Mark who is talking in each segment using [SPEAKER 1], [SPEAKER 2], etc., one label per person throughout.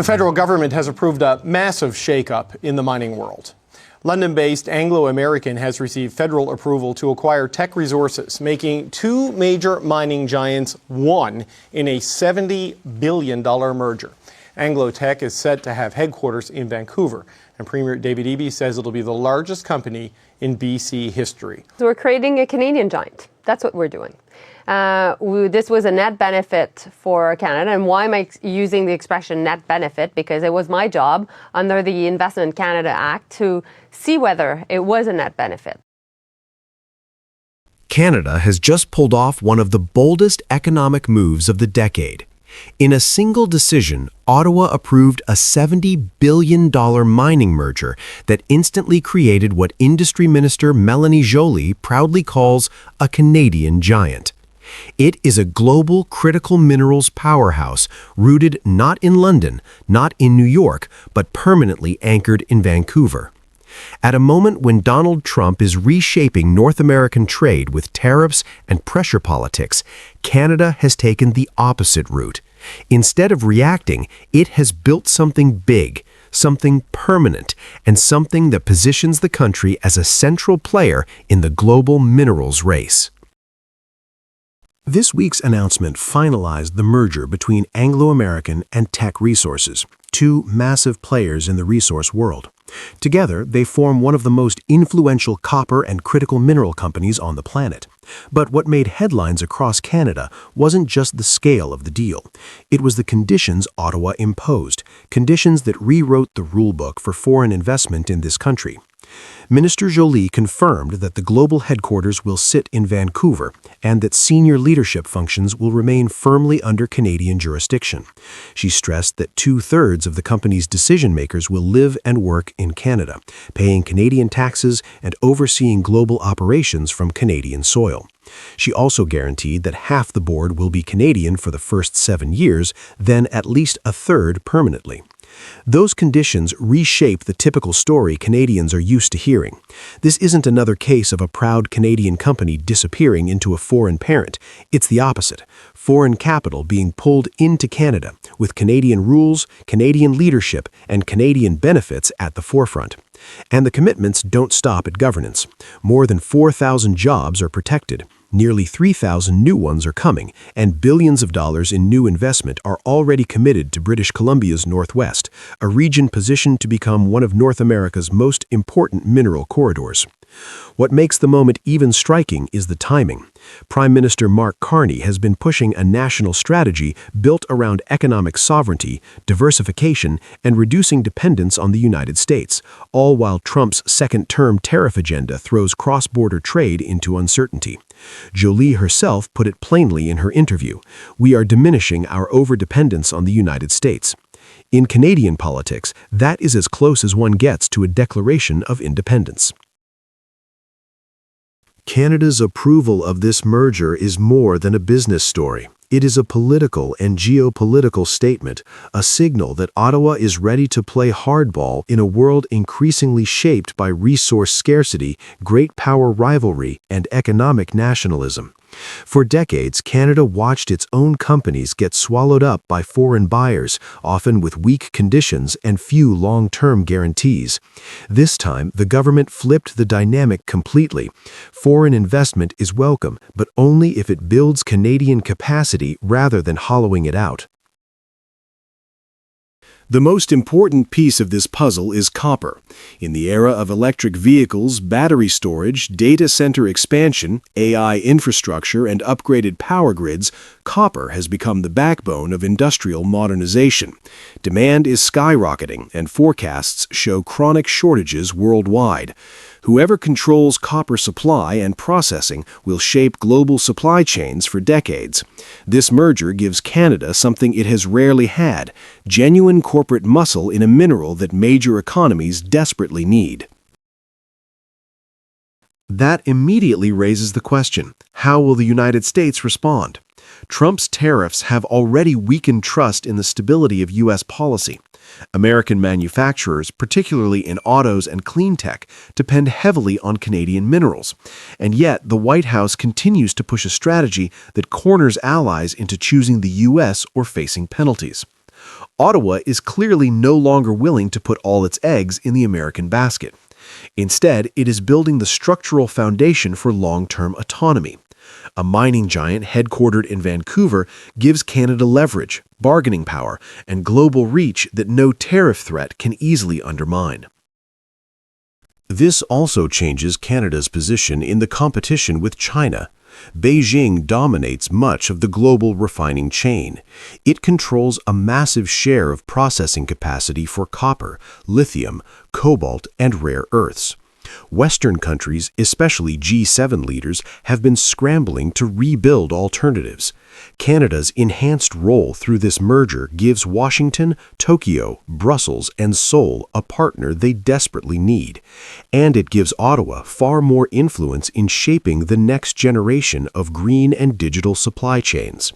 [SPEAKER 1] The federal government has approved a massive shakeup in the mining world. London-based Anglo has received federal approval to acquire Teck Resources, making two major mining giants one in a $70 billion merger. Anglo Teck is set to have headquarters in Vancouver, and Premier David Eby says it'll be the largest company in BC history.
[SPEAKER 2] So we're creating a Canadian giant. That's what we're doing. This was a net benefit for Canada. And why am I using the expression net benefit? Because it was my job under the Investment Canada Act to see whether it was a net benefit.
[SPEAKER 3] Canada has just pulled off one of the boldest economic moves of the decade. In a single decision, Ottawa approved a $70 billion mining merger that instantly created what Industry Minister Mélanie Joly proudly calls a Canadian giant. It is a global critical minerals powerhouse rooted not in London, not in New York, but permanently anchored in Vancouver. At a moment when Donald Trump is reshaping North American trade with tariffs and pressure politics, Canada has taken the opposite route. Instead of reacting, it has built something big, something permanent, and something that positions the country as a central player in the global minerals race. This week's announcement finalized the merger between Anglo and Teck Resources, two massive players in the resource world. Together, they form one of the most influential copper and critical mineral companies on the planet. But what made headlines across Canada wasn't just the scale of the deal. It was the conditions Ottawa imposed, conditions that rewrote the rulebook for foreign investment in this country. Minister Joly confirmed that the global headquarters will sit in Vancouver and that senior leadership functions will remain firmly under Canadian jurisdiction. She stressed that 2/3 of the company's decision-makers will live and work in Canada, paying Canadian taxes and overseeing global operations from Canadian soil. She also guaranteed that half the board will be Canadian for the first 7 years, then at least a third permanently. Those conditions reshape the typical story Canadians are used to hearing. This isn't another case of a proud Canadian company disappearing into a foreign parent. It's the opposite. Foreign capital being pulled into Canada, with Canadian rules, Canadian leadership, and Canadian benefits at the forefront. And the commitments don't stop at governance. More than 4,000 jobs are protected. Nearly 3,000 new ones are coming, and billions of dollars in new investment are already committed to British Columbia's Northwest, a region positioned to become one of North America's most important mineral corridors. What makes the moment even striking is the timing. Prime Minister Carney has been pushing a national strategy built around economic sovereignty, diversification, and reducing dependence on the United States, all while Trump's second-term tariff agenda throws cross-border trade into uncertainty. Joly herself put it plainly in her interview: "We are diminishing our overdependence on the United States." In Canadian politics, that is as close as one gets to a declaration of independence. Canada's approval of this merger is more than a business story. It is a political and geopolitical statement, a signal that Ottawa is ready to play hardball in a world increasingly shaped by resource scarcity, great power rivalry, and economic nationalism. For decades, Canada watched its own companies get swallowed up by foreign buyers, often with weak conditions and few long-term guarantees. This time, the government flipped the dynamic completely. Foreign investment is welcome, but only if it builds Canadian capacity rather than hollowing it out. The most important piece of this puzzle is copper. In the era of electric vehicles, battery storage, data center expansion, AI infrastructure, and upgraded power grids, copper has become the backbone of industrial modernization. Demand is skyrocketing, and forecasts show chronic shortages worldwide. Whoever controls copper supply and processing will shape global supply chains for decades. This merger gives Canada something it has rarely had: genuine corporate muscle in a mineral that major economies desperately need. That immediately raises the question: how will the United States respond? Trump's tariffs have already weakened trust in the stability of U.S. policy. American manufacturers, particularly in autos and clean tech, depend heavily on Canadian minerals. And yet, the White House continues to push a strategy that corners allies into choosing the U.S. or facing penalties. Ottawa is clearly no longer willing to put all its eggs in the American basket. Instead, it is building the structural foundation for long-term autonomy. A mining giant headquartered in Vancouver gives Canada leverage, bargaining power, and global reach that no tariff threat can easily undermine. This also changes Canada's position in the competition with China. Beijing dominates much of the global refining chain. It controls a massive share of processing capacity for copper, lithium, cobalt, and rare earths. Western countries, especially G7 leaders, have been scrambling to rebuild alternatives. Canada's enhanced role through this merger gives Washington, Tokyo, Brussels, and Seoul a partner they desperately need. And it gives Ottawa far more influence in shaping the next generation of green and digital supply chains.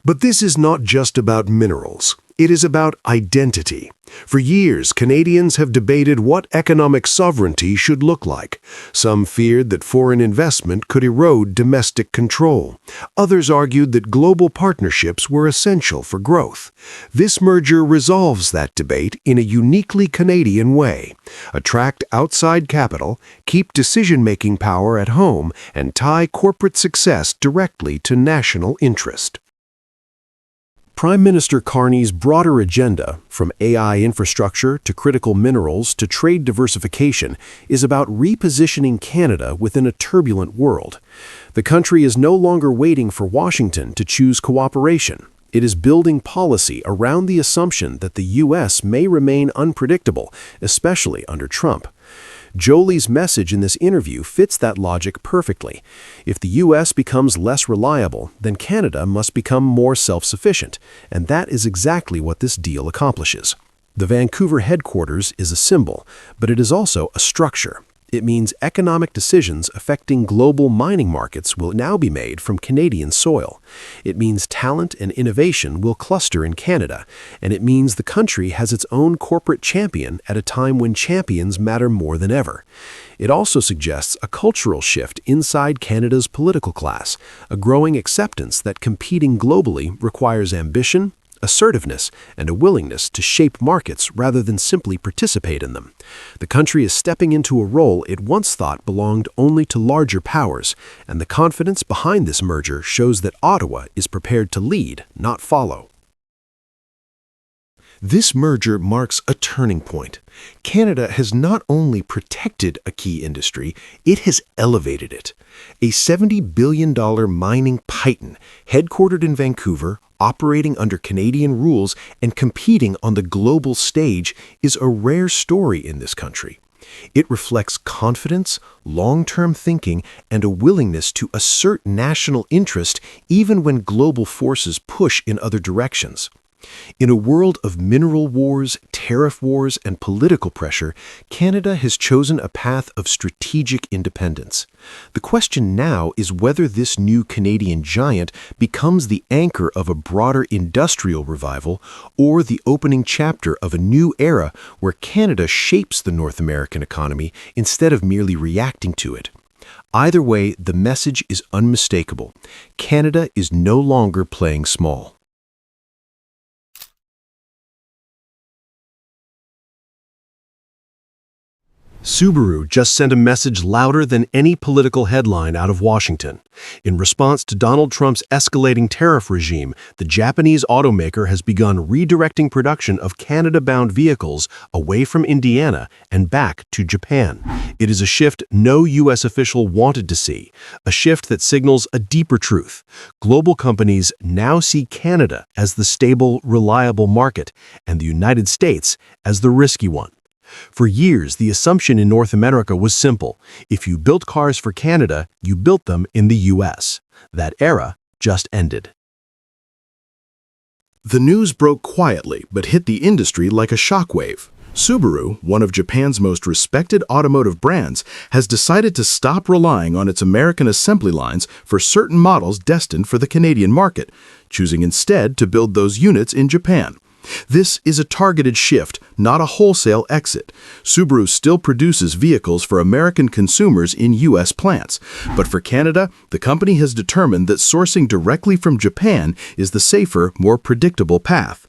[SPEAKER 3] But this is not just about minerals. It is about identity. For years, Canadians have debated what economic sovereignty should look like. Some feared that foreign investment could erode domestic control. Others argued that global partnerships were essential for growth. This merger resolves that debate in a uniquely Canadian way. Attract outside capital, keep decision-making power at home, and tie corporate success directly to national interest. Prime Minister Carney's broader agenda, from AI infrastructure to critical minerals to trade diversification, is about repositioning Canada within a turbulent world. The country is no longer waiting for Washington to choose cooperation. It is building policy around the assumption that the U.S. may remain unpredictable, especially under Trump. Joly's message in this interview fits that logic perfectly. If the U.S. becomes less reliable, then Canada must become more self-sufficient, and that is exactly what this deal accomplishes. The Vancouver headquarters is a symbol, but it is also a structure. It means economic decisions affecting global mining markets will now be made from Canadian soil. It means talent and innovation will cluster in Canada, and it means the country has its own corporate champion at a time when champions matter more than ever. It also suggests a cultural shift inside Canada's political class, a growing acceptance that competing globally requires ambition, assertiveness, and a willingness to shape markets rather than simply participate in them. The country is stepping into a role it once thought belonged only to larger powers, and the confidence behind this merger shows that Ottawa is prepared to lead, not follow. This merger marks a turning point. Canada has not only protected a key industry, it has elevated it. A $70 billion mining titan, headquartered in Vancouver, operating under Canadian rules and competing on the global stage, is a rare story in this country. It reflects confidence, long-term thinking, and a willingness to assert national interest even when global forces push in other directions. In a world of mineral wars, tariff wars, and political pressure, Canada has chosen a path of strategic independence. The question now is whether this new Canadian giant becomes the anchor of a broader industrial revival or the opening chapter of a new era where Canada shapes the North American economy instead of merely reacting to it. Either way, the message is unmistakable. Canada is no longer playing small. Subaru just sent a message louder than any political headline out of Washington. In response to Donald Trump's escalating tariff regime, the Japanese automaker has begun redirecting production of Canada-bound vehicles away from Indiana and back to Japan. It is a shift no U.S. official wanted to see, a shift that signals a deeper truth. Global companies now see Canada as the stable, reliable market, and the United States as the risky one. For years, the assumption in North America was simple. If you built cars for Canada, you built them in the U.S. That era just ended. The news broke quietly but hit the industry like a shockwave. Subaru, one of Japan's most respected automotive brands, has decided to stop relying on its American assembly lines for certain models destined for the Canadian market, choosing instead to build those units in Japan.
[SPEAKER 4] This is a targeted shift, not a wholesale exit. Subaru still produces vehicles for American consumers in U.S. plants, but for Canada, the company has determined that sourcing directly from Japan is the safer, more predictable path.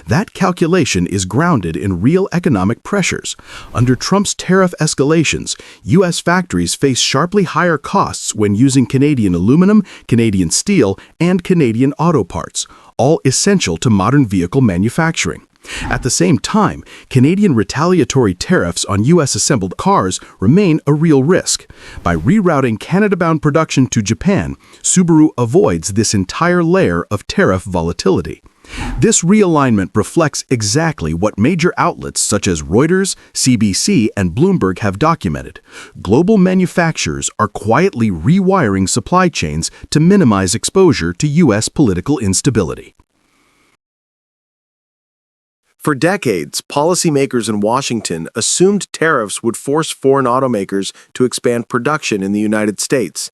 [SPEAKER 4] That calculation is grounded in real economic pressures. Under Trump's tariff escalations, U.S. factories face sharply higher costs when using Canadian aluminum, Canadian steel, and Canadian auto parts, all essential to modern vehicle manufacturing. At the same time, Canadian retaliatory tariffs on U.S.-assembled cars remain a real risk. By rerouting Canada-bound production to Japan, Subaru avoids this entire layer of tariff volatility. This realignment reflects exactly what major outlets such as Reuters, CBC, and Bloomberg have documented. Global manufacturers are quietly rewiring supply chains to minimize exposure to U.S. political instability.
[SPEAKER 5] For decades, policymakers in Washington assumed tariffs would force foreign automakers to expand production in the United States.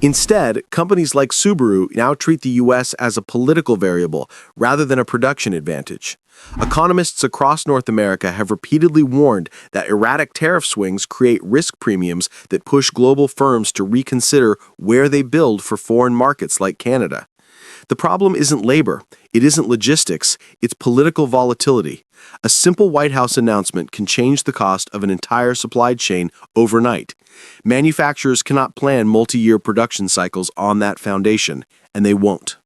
[SPEAKER 5] Instead, companies like Subaru now treat the U.S. as a political variable rather than a production advantage. Economists across North America have repeatedly warned that erratic tariff swings create risk premiums that push global firms to reconsider where they build for foreign markets like Canada. The problem isn't labor, it isn't logistics, it's political volatility. A simple White House announcement can change the cost of an entire supply chain overnight. Manufacturers cannot plan multi-year production cycles on that foundation, and they won't.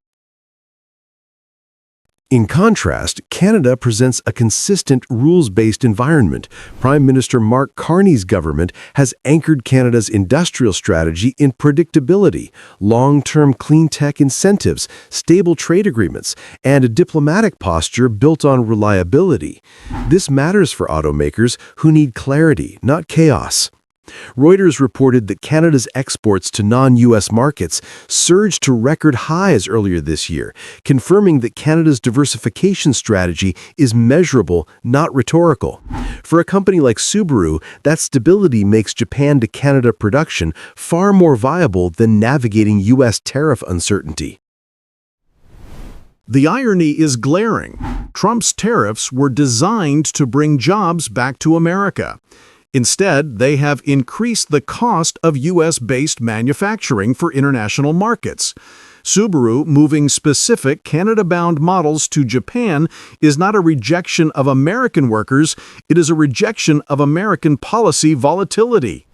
[SPEAKER 3] In contrast, Canada presents a consistent rules-based environment. Prime Minister Mark Carney's government has anchored Canada's industrial strategy in predictability, long-term clean tech incentives, stable trade agreements, and a diplomatic posture built on reliability. This matters for automakers who need clarity, not chaos. Reuters reported that Canada's exports to non-U.S. markets surged to record highs earlier this year, confirming that Canada's diversification strategy is measurable, not rhetorical. For a company like Subaru, that stability makes Japan to Canada production far more viable than navigating U.S. tariff uncertainty.
[SPEAKER 4] The irony is glaring. Trump's tariffs were designed to bring jobs back to America. Instead, they have increased the cost of U.S.-based manufacturing for international markets. Subaru moving specific Canada-bound models to Japan is not a rejection of American workers, it is a rejection of American policy volatility.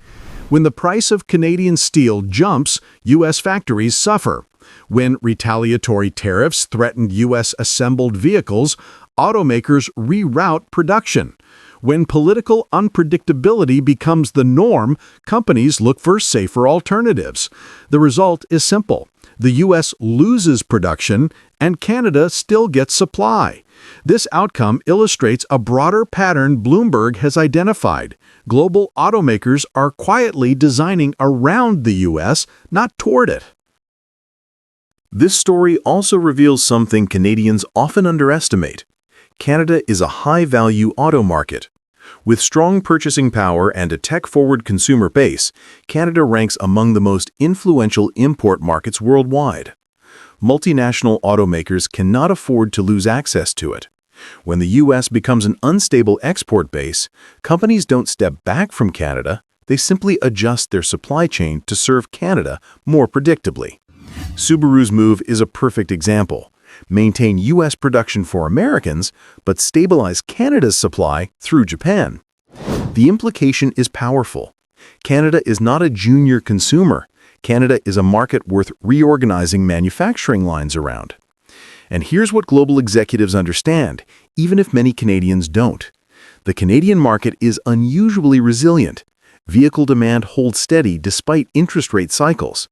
[SPEAKER 4] When the price of Canadian steel jumps, U.S. factories suffer. When retaliatory tariffs threaten U.S.-assembled vehicles, automakers reroute production. When political unpredictability becomes the norm, companies look for safer alternatives. The result is simple. The U.S. loses production, and Canada still gets supply. This outcome illustrates a broader pattern Bloomberg has identified. Global automakers are quietly designing around the U.S., not toward it.
[SPEAKER 6] This story also reveals something Canadians often underestimate. Canada is a high-value auto market. With strong purchasing power and a tech-forward consumer base, Canada ranks among the most influential import markets worldwide. Multinational automakers cannot afford to lose access to it. When the U.S. becomes an unstable export base, companies don't step back from Canada, they simply adjust their supply chain to serve Canada more predictably. Subaru's move is a perfect example. Maintain U.S. production for Americans, but stabilize Canada's supply through Japan. The implication is powerful. Canada is not a junior consumer. Canada is a market worth reorganizing manufacturing lines around. And here's what global executives understand, even if many Canadians don't. The Canadian market is unusually resilient. Vehicle demand holds steady despite interest rate cycles.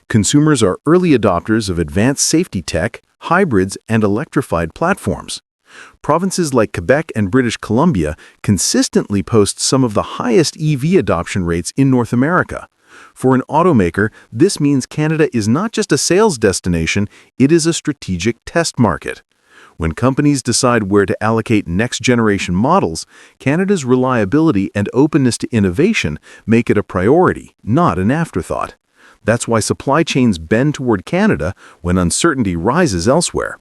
[SPEAKER 6] Consumers are early adopters of advanced safety tech, hybrids, and electrified platforms. Provinces like Quebec and British Columbia consistently post some of the highest EV adoption rates in North America. For an automaker, this means Canada is not just a sales destination, it is a strategic test market. When companies decide where to allocate next-generation models, Canada's reliability and openness to innovation make it a priority, not an afterthought. That's why supply chains bend toward Canada when uncertainty rises elsewhere.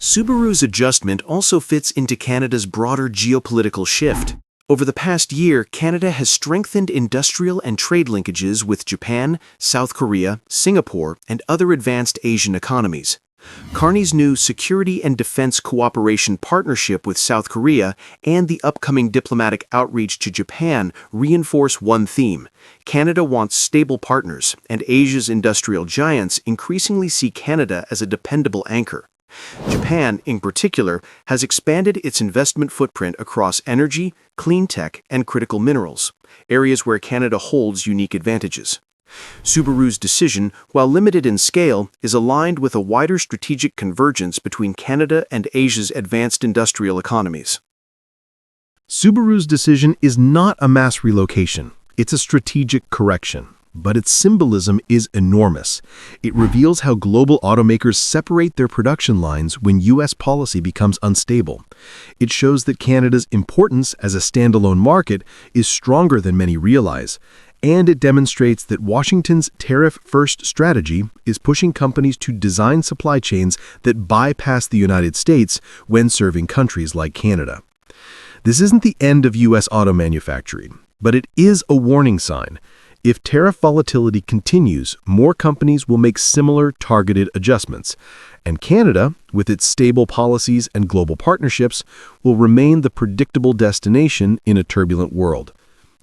[SPEAKER 3] Subaru's adjustment also fits into Canada's broader geopolitical shift. Over the past year, Canada has strengthened industrial and trade linkages with Japan, South Korea, Singapore, and other advanced Asian economies. Carney's new Security and Defense Cooperation Partnership with South Korea and the upcoming diplomatic outreach to Japan reinforce one theme: Canada wants stable partners, and Asia's industrial giants increasingly see Canada as a dependable anchor. Japan, in particular, has expanded its investment footprint across energy, clean tech, and critical minerals, areas where Canada holds unique advantages. Subaru's decision, while limited in scale, is aligned with a wider strategic convergence between Canada and Asia's advanced industrial economies.
[SPEAKER 6] Subaru's decision is not a mass relocation. It's a strategic correction. But its symbolism is enormous. It reveals how global automakers separate their production lines when U.S. policy becomes unstable. It shows that Canada's importance as a standalone market is stronger than many realize, and it demonstrates that Washington's tariff-first strategy is pushing companies to design supply chains that bypass the United States when serving countries like Canada. This isn't the end of U.S. auto manufacturing, but it is a warning sign. If tariff volatility continues, more companies will make similar targeted adjustments, and Canada, with its stable policies and global partnerships, will remain the predictable destination in a turbulent world.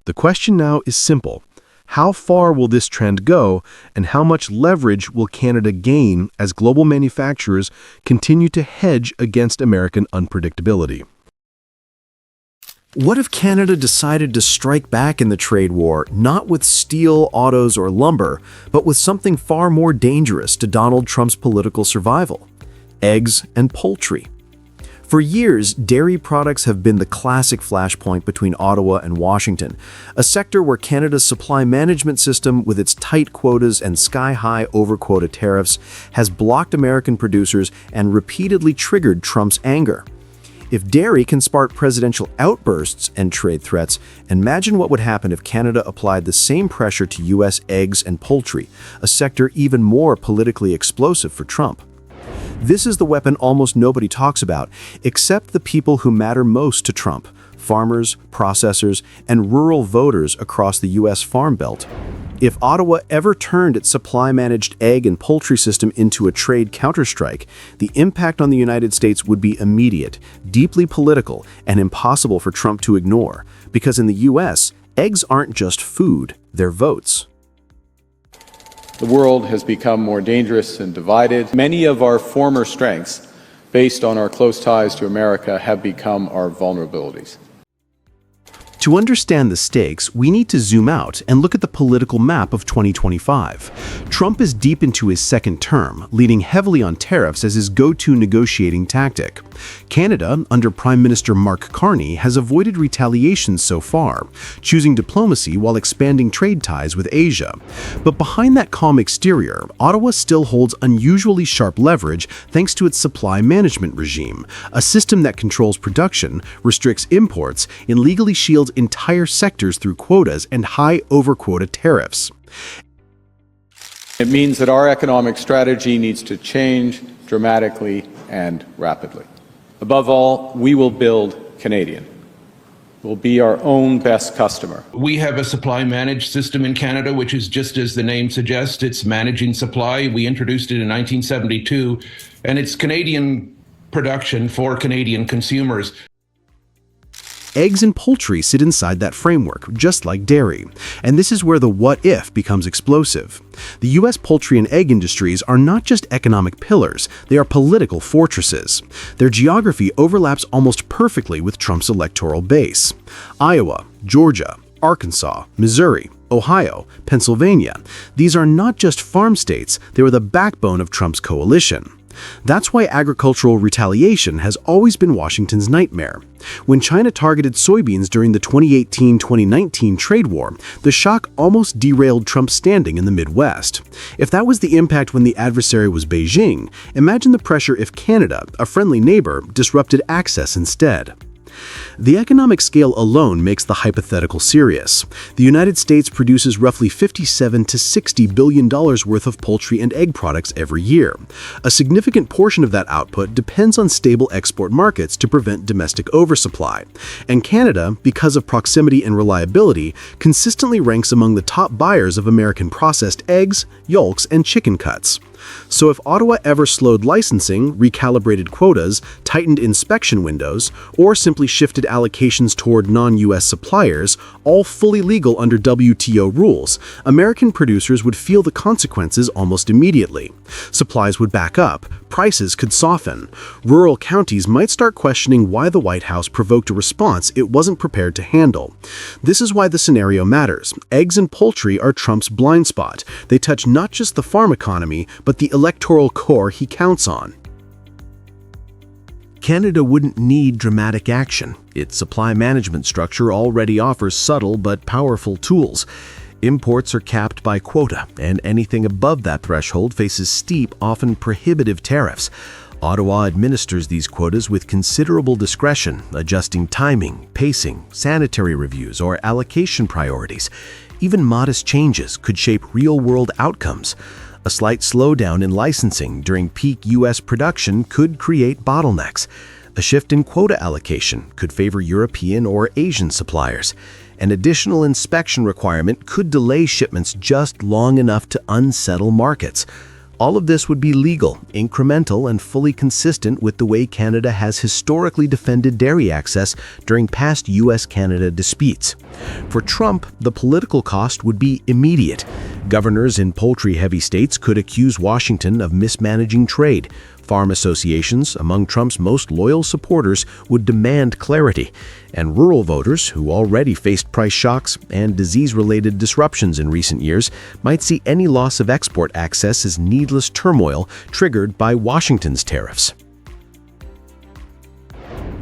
[SPEAKER 6] The question now is simple. How far will this trend go, and how much leverage will Canada gain as global manufacturers continue to hedge against American unpredictability?
[SPEAKER 3] What if Canada decided to strike back in the trade war, not with steel, autos, or lumber, but with something far more dangerous to Donald Trump's political survival? Eggs and poultry. For years, dairy products have been the classic flashpoint between Ottawa and Washington, a sector where Canada's supply management system, with its tight quotas and sky-high over-quota tariffs, has blocked American producers and repeatedly triggered Trump's anger. If dairy can spark presidential outbursts and trade threats, imagine what would happen if Canada applied the same pressure to U.S. eggs and poultry, a sector even more politically explosive for Trump. This is the weapon almost nobody talks about, except the people who matter most to Trump: farmers, processors, and rural voters across the U.S. Farm Belt. If Ottawa ever turned its supply-managed egg and poultry system into a trade counterstrike, the impact on the United States would be immediate, deeply political, and impossible for Trump to ignore, because in the U.S., eggs aren't just food, they're votes.
[SPEAKER 7] The world has become more dangerous and divided. Many of our former strengths, based on our close ties to America, have become our vulnerabilities.
[SPEAKER 3] To understand the stakes, we need to zoom out and look at the political map of 2025. Trump is deep into his second term, leaning heavily on tariffs as his go-to negotiating tactic. Canada, under Prime Minister Mark Carney, has avoided retaliation so far, choosing diplomacy while expanding trade ties with Asia. But behind that calm exterior, Ottawa still holds unusually sharp leverage thanks to its supply management regime, a system that controls production, restricts imports, and legally shields entire sectors through quotas and high over-quota tariffs.
[SPEAKER 7] It means that our economic strategy needs to change dramatically and rapidly. Above all, we will build Canadian. We'll be our own best customer.
[SPEAKER 8] We have a supply managed system in Canada, which is just as the name suggests, it's managing supply. We introduced it in 1972, and it's Canadian production for Canadian consumers.
[SPEAKER 3] Eggs and poultry sit inside that framework, just like dairy. And this is where the what-if becomes explosive. The U.S. poultry and egg industries are not just economic pillars, they are political fortresses. Their geography overlaps almost perfectly with Trump's electoral base. Iowa, Georgia, Arkansas, Missouri, Ohio, Pennsylvania. These are not just farm states, they were the backbone of Trump's coalition. That's why agricultural retaliation has always been Washington's nightmare. When China targeted soybeans during the 2018-2019 trade war, the shock almost derailed Trump's standing in the Midwest. If that was the impact when the adversary was Beijing, imagine the pressure if Canada, a friendly neighbor, disrupted access instead. The economic scale alone makes the hypothetical serious. The United States produces roughly $57 to $60 billion worth of poultry and egg products every year. A significant portion of that output depends on stable export markets to prevent domestic oversupply. And Canada, because of proximity and reliability, consistently ranks among the top buyers of American processed eggs, yolks, and chicken cuts. So if Ottawa ever slowed licensing, recalibrated quotas, tightened inspection windows, or simply shifted allocations toward non-US suppliers, all fully legal under WTO rules, American producers would feel the consequences almost immediately. Supplies would back up, prices could soften. Rural counties might start questioning why the White House provoked a response it wasn't prepared to handle. This is why the scenario matters. Eggs and poultry are Trump's blind spot. They touch not just the farm economy, but the electoral core he counts on. Canada wouldn't need dramatic action. Its supply management structure already offers subtle but powerful tools. Imports are capped by quota, and anything above that threshold faces steep, often prohibitive tariffs. Ottawa administers these quotas with considerable discretion, adjusting timing, pacing, sanitary reviews, or allocation priorities. Even modest changes could shape real-world outcomes. A slight slowdown in licensing during peak U.S. production could create bottlenecks. A shift in quota allocation could favor European or Asian suppliers. An additional inspection requirement could delay shipments just long enough to unsettle markets. All of this would be legal, incremental, and fully consistent with the way Canada has historically defended dairy access during past U.S.-Canada disputes. For Trump, the political cost would be immediate. Governors in poultry-heavy states could accuse Washington of mismanaging trade. Farm associations, among Trump's most loyal supporters, would demand clarity. And rural voters, who already faced price shocks and disease-related disruptions in recent years, might see any loss of export access as needless turmoil triggered by Washington's tariffs.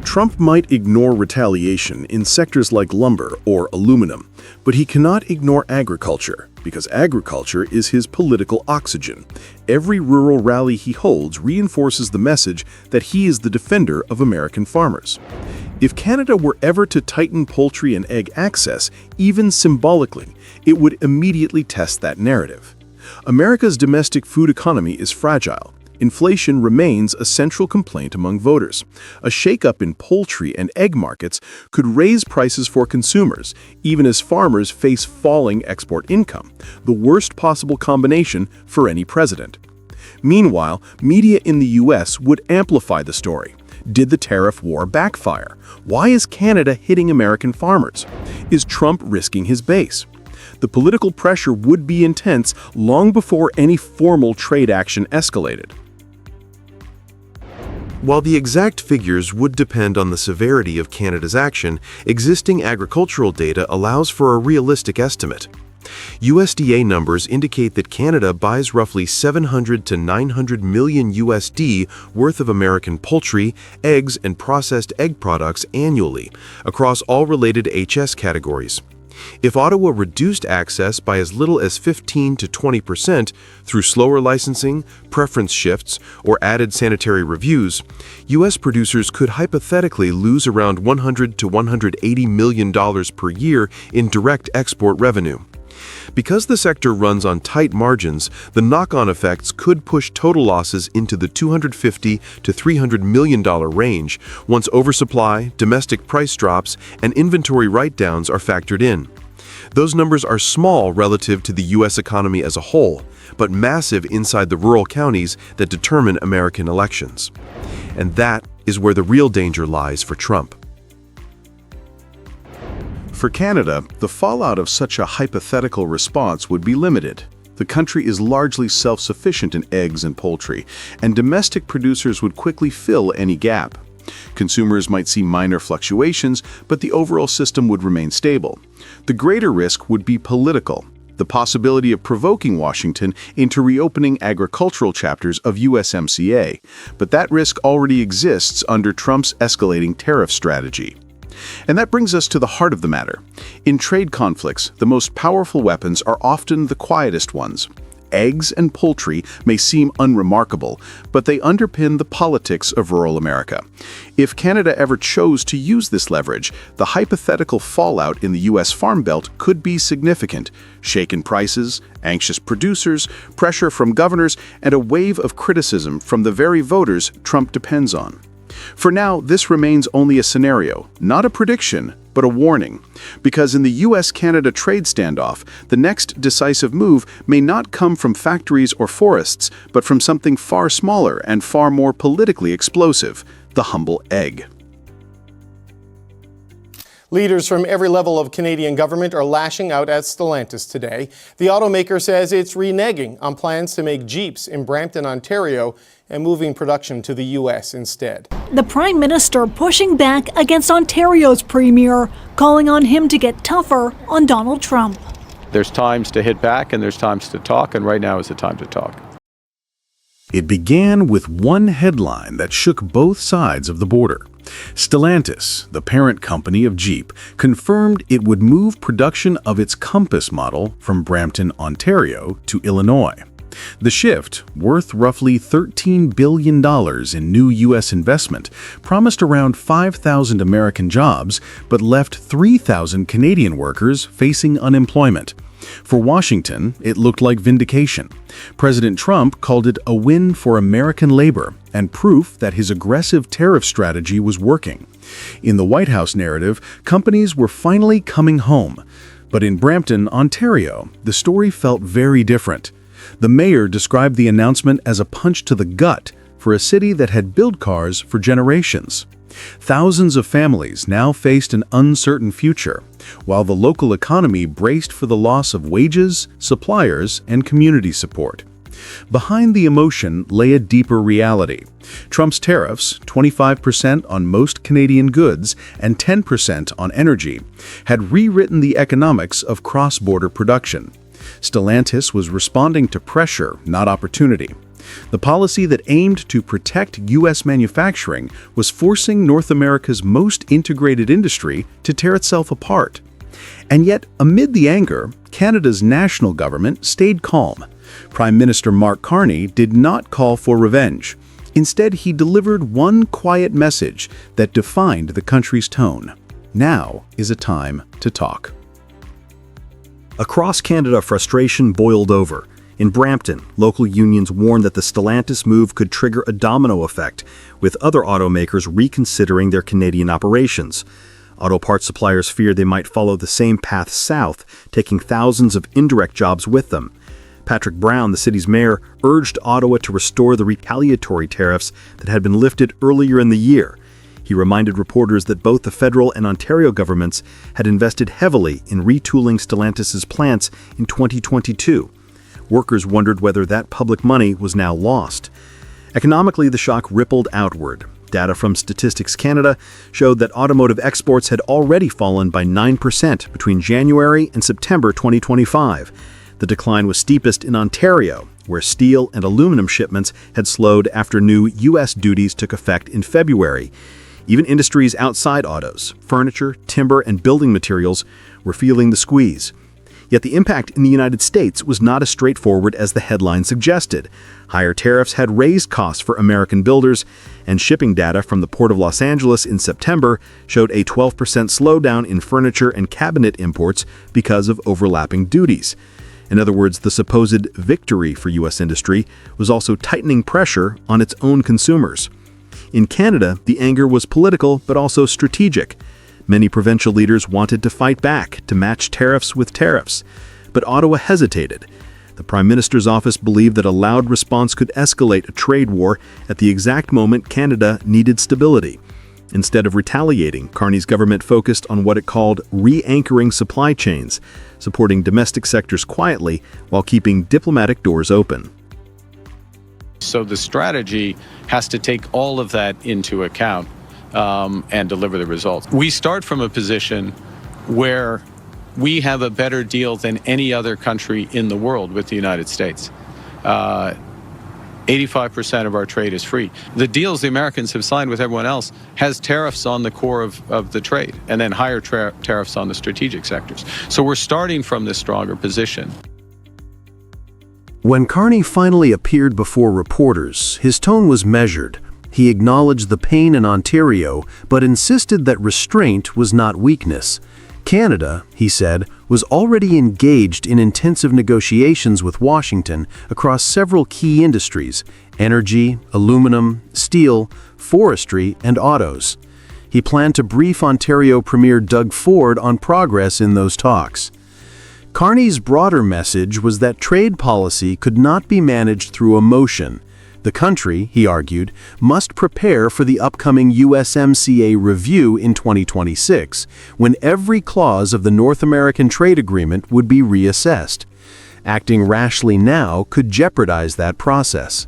[SPEAKER 4] Trump might ignore retaliation in sectors like lumber or aluminum, but he cannot ignore agriculture, because agriculture is his political oxygen. Every rural rally he holds reinforces the message that he is the defender of American farmers. If Canada were ever to tighten poultry and egg access, even symbolically, it would immediately test that narrative. America's domestic food economy is fragile. Inflation remains a central complaint among voters. A shakeup in poultry and egg markets could raise prices for consumers, even as farmers face falling export income, the worst possible combination for any president. Meanwhile, media in the U.S. would amplify the story. Did the tariff war backfire? Why is Canada hitting American farmers? Is Trump risking his base? The political pressure would be intense long before any formal trade action escalated.
[SPEAKER 6] While the exact figures would depend on the severity of Canada's action, existing agricultural data allows for a realistic estimate. USDA numbers indicate that Canada buys roughly $700 to $900 million USD worth of American poultry, eggs, and processed egg products annually, across all related HS categories. If Ottawa reduced access by as little as 15 to 20% through slower licensing, preference shifts, or added sanitary reviews, U.S. producers could hypothetically lose around $100 to $180 million per year in direct export revenue. Because the sector runs on tight margins, the knock-on effects could push total losses into the $250 to $300 million range once oversupply, domestic price drops, and inventory write-downs are factored in. Those numbers are small relative to the U.S. economy as a whole, but massive inside the rural counties that determine American elections. And that is where the real danger lies for Trump.
[SPEAKER 4] For Canada, the fallout of such a hypothetical response would be limited. The country is largely self-sufficient in eggs and poultry, and domestic producers would quickly fill any gap. Consumers might see minor fluctuations, but the overall system would remain stable. The greater risk would be political, the possibility of provoking Washington into reopening agricultural chapters of USMCA, but that risk already exists under Trump's escalating tariff strategy. And that brings us to the heart of the matter. In trade conflicts, the most powerful weapons are often the quietest ones. eggs and poultry may seem unremarkable, but they underpin the politics of rural America. If Canada ever chose to use this leverage, the hypothetical fallout in the U.S. Farm Belt could be significant. Shaken prices, anxious producers, pressure from governors, and a wave of criticism from the very voters Trump depends on. For now, this remains only a scenario, not a prediction, but a warning. Because in the U.S.-Canada trade standoff, the next decisive move may not come from factories or forests, but from something far smaller and far more politically explosive, the humble egg.
[SPEAKER 1] Leaders from every level of Canadian government are lashing out at Stellantis today. The automaker says it's reneging on plans to make Jeeps in Brampton, Ontario, and moving production to the U.S. instead.
[SPEAKER 9] The Prime Minister pushing back against Ontario's Premier, calling on him to get tougher on Donald Trump.
[SPEAKER 7] There's times to hit back and there's times to talk, and right now is the time to talk.
[SPEAKER 4] It began with one headline that shook both sides of the border. Stellantis, the parent company of Jeep, confirmed it would move production of its Compass model from Brampton, Ontario, to Illinois. The shift, worth roughly $13 billion in new U.S. investment, promised around 5,000 American jobs, but left 3,000 Canadian workers facing unemployment. For Washington, it looked like vindication. President Trump called it a win for American labor and proof that his aggressive tariff strategy was working. In the White House narrative, companies were finally coming home. But in Brampton, Ontario, the story felt very different. The mayor described the announcement as a punch to the gut for a city that had built cars for generations. Thousands of families now faced an uncertain future, while the local economy braced for the loss of wages, suppliers, and community support. Behind the emotion lay a deeper reality. Trump's tariffs, 25% on most Canadian goods and 10% on energy, had rewritten the economics of cross-border production. Stellantis was responding to pressure, not opportunity. The policy that aimed to protect U.S. manufacturing was forcing North America's most integrated industry to tear itself apart. And yet, amid the anger, Canada's national government stayed calm. Prime Minister Mark Carney did not call for revenge. Instead, he delivered one quiet message that defined the country's tone. Now is a time to talk.
[SPEAKER 10] Across Canada, frustration boiled over. In Brampton, local unions warned that the Stellantis move could trigger a domino effect, with other automakers reconsidering their Canadian operations. Auto parts suppliers feared they might follow the same path south, taking thousands of indirect jobs with them. Patrick Brown, the city's mayor, urged Ottawa to restore the retaliatory tariffs that had been lifted earlier in the year. He reminded reporters that both the federal and Ontario governments had invested heavily in retooling Stellantis's plants in 2022. Workers wondered whether that public money was now lost. Economically, the shock rippled outward. Data from Statistics Canada showed that automotive exports had already fallen by 9% between January and September 2025. The decline was steepest in Ontario, where steel and aluminum shipments had slowed after new U.S. duties took effect in February. Even industries outside autos, furniture, timber, and building materials were feeling the squeeze. Yet the impact in the United States was not as straightforward as the headline suggested. Higher tariffs had raised costs for American builders, and shipping data from the Port of Los Angeles in September showed a 12% slowdown in furniture and cabinet imports because of overlapping duties. In other words, the supposed victory for U.S. industry was also tightening pressure on its own consumers. In Canada, the anger was political but also strategic. Many provincial leaders wanted to fight back to match tariffs with tariffs, but Ottawa hesitated. The Prime Minister's office believed that a loud response could escalate a trade war at the exact moment Canada needed stability. Instead of retaliating, Carney's government focused on what it called re-anchoring supply chains, supporting domestic sectors quietly while keeping diplomatic doors open.
[SPEAKER 7] So the strategy has to take all of that into account and deliver the results. We start from a position where we have a better deal than any other country in the world with the United States. 85% of our trade is free. The deals the Americans have signed with everyone else has tariffs on the core of the trade, and then higher tariffs on the strategic sectors. So we're starting from this stronger position.
[SPEAKER 3] When Carney finally appeared before reporters, his tone was measured. He acknowledged the pain in Ontario, but insisted that restraint was not weakness. Canada, he said, was already engaged in intensive negotiations with Washington across several key industries: energy, aluminum, steel, forestry, and autos. He planned to brief Ontario Premier Doug Ford on progress in those talks. Carney's broader message was that trade policy could not be managed through emotion. The country, he argued, must prepare for the upcoming USMCA review in 2026, when every clause of the North American Trade Agreement would be reassessed. Acting rashly now could jeopardize that process.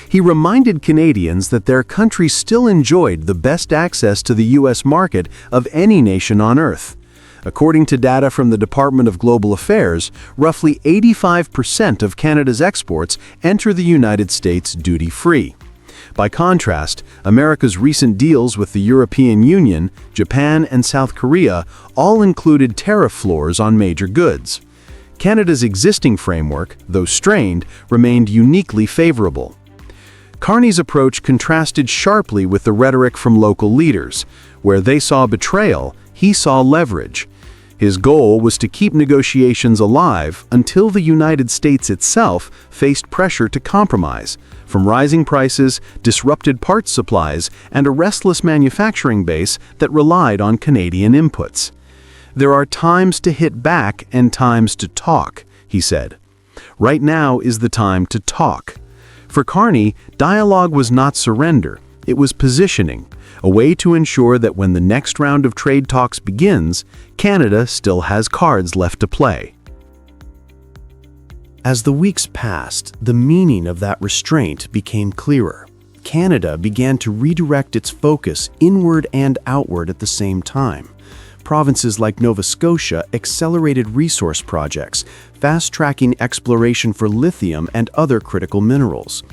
[SPEAKER 3] He reminded Canadians that their country still enjoyed the best access to the U.S. market of any nation on Earth. According to data from the Department of Global Affairs, roughly 85% of Canada's exports enter the United States duty-free. By contrast, America's recent deals with the European Union, Japan, and South Korea all included tariff floors on major goods. Canada's existing framework, though strained, remained uniquely favorable. Carney's approach contrasted sharply with the rhetoric from local leaders. Where they saw betrayal, he saw leverage. His goal was to keep negotiations alive until the United States itself faced pressure to compromise, from rising prices, disrupted parts supplies, and a restless manufacturing base that relied on Canadian inputs. "There are times to hit back and times to talk," he said. "Right now is the time to talk." For Carney, dialogue was not surrender, it was positioning, a way to ensure that when the next round of trade talks begins, Canada still has cards left to play. As the weeks passed, the meaning of that restraint became clearer. Canada began to redirect its focus inward and outward at the same time. Provinces like Nova Scotia accelerated resource projects, fast-tracking exploration for lithium and other critical minerals.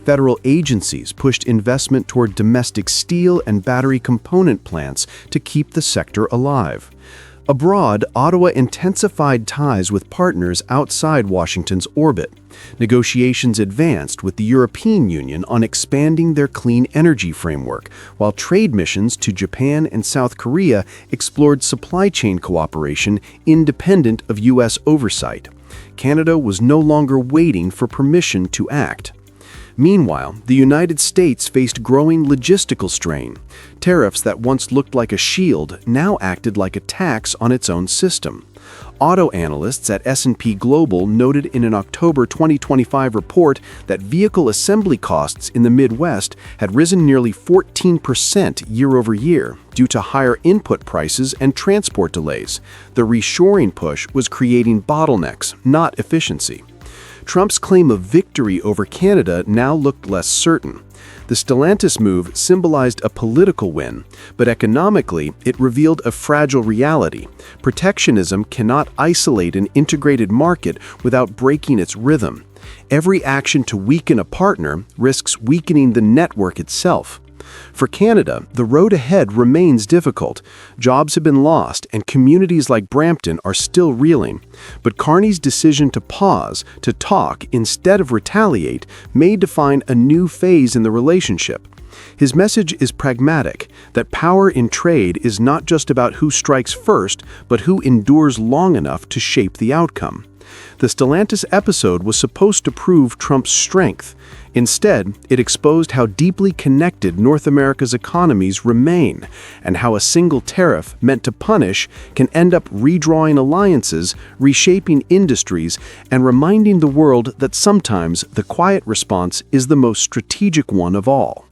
[SPEAKER 3] Federal agencies pushed investment toward domestic steel and battery component plants to keep the sector alive. Abroad, Ottawa intensified ties with partners outside Washington's orbit. Negotiations advanced with the European Union on expanding their clean energy framework, while trade missions to Japan and South Korea explored supply chain cooperation independent of U.S. oversight. Canada was no longer waiting for permission to act. Meanwhile, the United States faced growing logistical strain. Tariffs that once looked like a shield now acted like a tax on its own system. Auto analysts at S&P Global noted in an October 2025 report that vehicle assembly costs in the Midwest had risen nearly 14% year-over-year due to higher input prices and transport delays. The reshoring push was creating bottlenecks, not efficiency. Trump's claim of victory over Canada now looked less certain. The Stellantis move symbolized a political win, but economically it revealed a fragile reality. Protectionism cannot isolate an integrated market without breaking its rhythm. Every action to weaken a partner risks weakening the network itself. For Canada, the road ahead remains difficult. Jobs have been lost, and communities like Brampton are still reeling. But Carney's decision to pause, to talk instead of retaliate, may define a new phase in the relationship. His message is pragmatic, that power in trade is not just about who strikes first, but who endures long enough to shape the outcome. The Stellantis episode was supposed to prove Trump's strength. Instead, it exposed how deeply connected North America's economies remain, and how a single tariff meant to punish can end up redrawing alliances, reshaping industries, and reminding the world that sometimes the quiet response is the most strategic one of all.